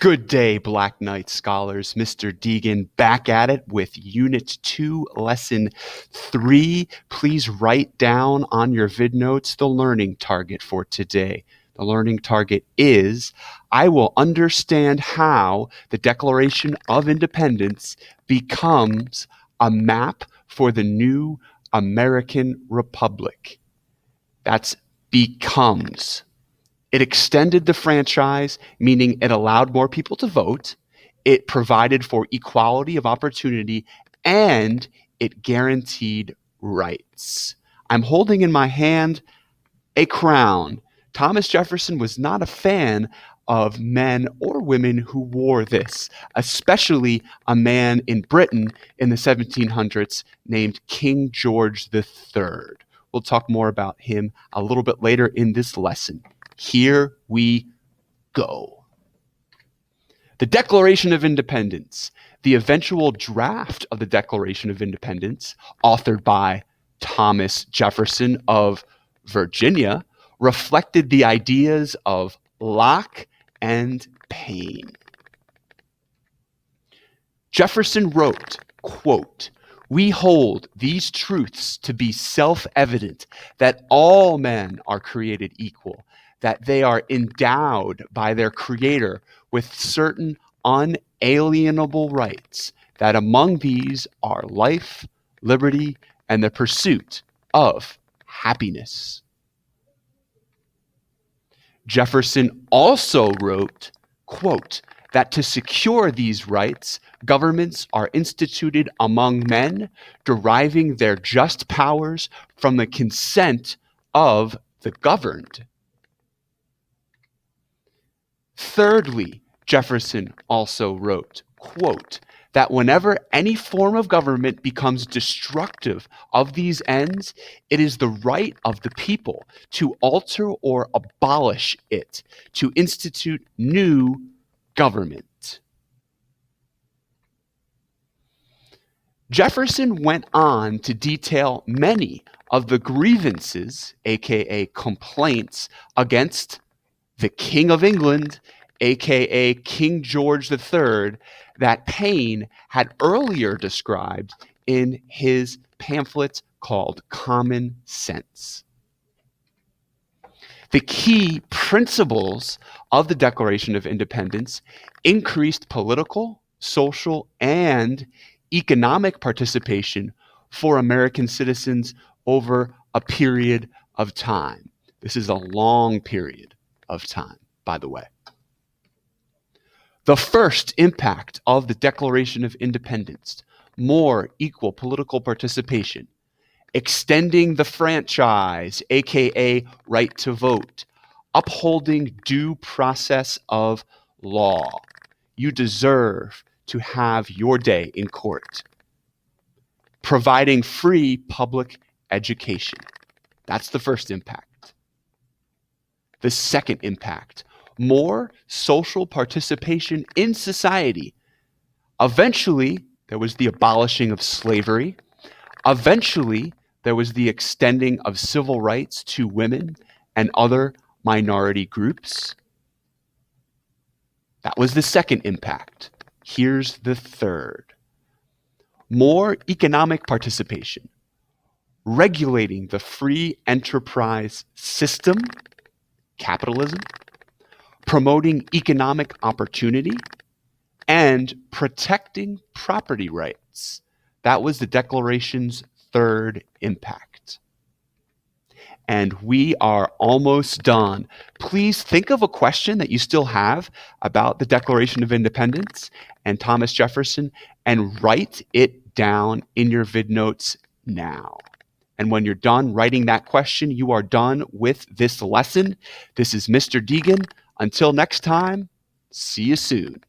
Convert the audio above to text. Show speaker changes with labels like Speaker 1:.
Speaker 1: Good day, Black Knight scholars. Mr. Deegan back at it with Unit 2, Lesson 3. Please write down on your VidNotes the learning target for today. The learning target is, I will understand how the Declaration of Independence becomes a map for the new American Republic. That's becomes. It extended the franchise, meaning it allowed more people to vote. It provided for equality of opportunity, and it guaranteed rights. I'm holding in my hand a crown. Thomas Jefferson was not a fan of men or women who wore this, especially a man in Britain in the 1700s named King George III. We'll talk more about him a little bit later in this lesson. Here we go. The Declaration of Independence, the eventual draft of the Declaration of Independence, authored by Thomas Jefferson of Virginia, reflected the ideas of Locke and Paine. Jefferson wrote, quote, "We hold these truths to be self-evident, that all men are created equal, that they are endowed by their Creator with certain unalienable rights, that among these are life, liberty, and the pursuit of happiness." Jefferson also wrote, quote, that to secure these rights, governments are instituted among men, deriving their just powers from the consent of the governed. Thirdly, Jefferson also wrote, quote, that whenever any form of government becomes destructive of these ends, it is the right of the people to alter or abolish it, to institute new government. Jefferson went on to detail many of the grievances, aka complaints, against the King of England, aka King George III, that Paine had earlier described in his pamphlet called Common Sense. The key principles of the Declaration of Independence increased political, social, and economic participation for American citizens over a period of time. This is a long period of time, by the way. The first impact of the Declaration of Independence, more equal political participation, extending the franchise, aka right to vote, upholding due process of law. You deserve to have your day in court. Providing free public education. That's the first impact. The second impact, more social participation in society. Eventually, there was the abolishing of slavery. Eventually, there was the extending of civil rights to women and other minority groups. That was the second impact. Here's the third. More economic participation, regulating the free enterprise system, capitalism, promoting economic opportunity, and protecting property rights. That was the Declaration's third impact. And we are almost done. Please think of a question that you still have about the Declaration of Independence and Thomas Jefferson and write it down in your VidNotes now. And when you're done writing that question, you are done with this lesson. This is Mr. Deegan. Until next time, see you soon.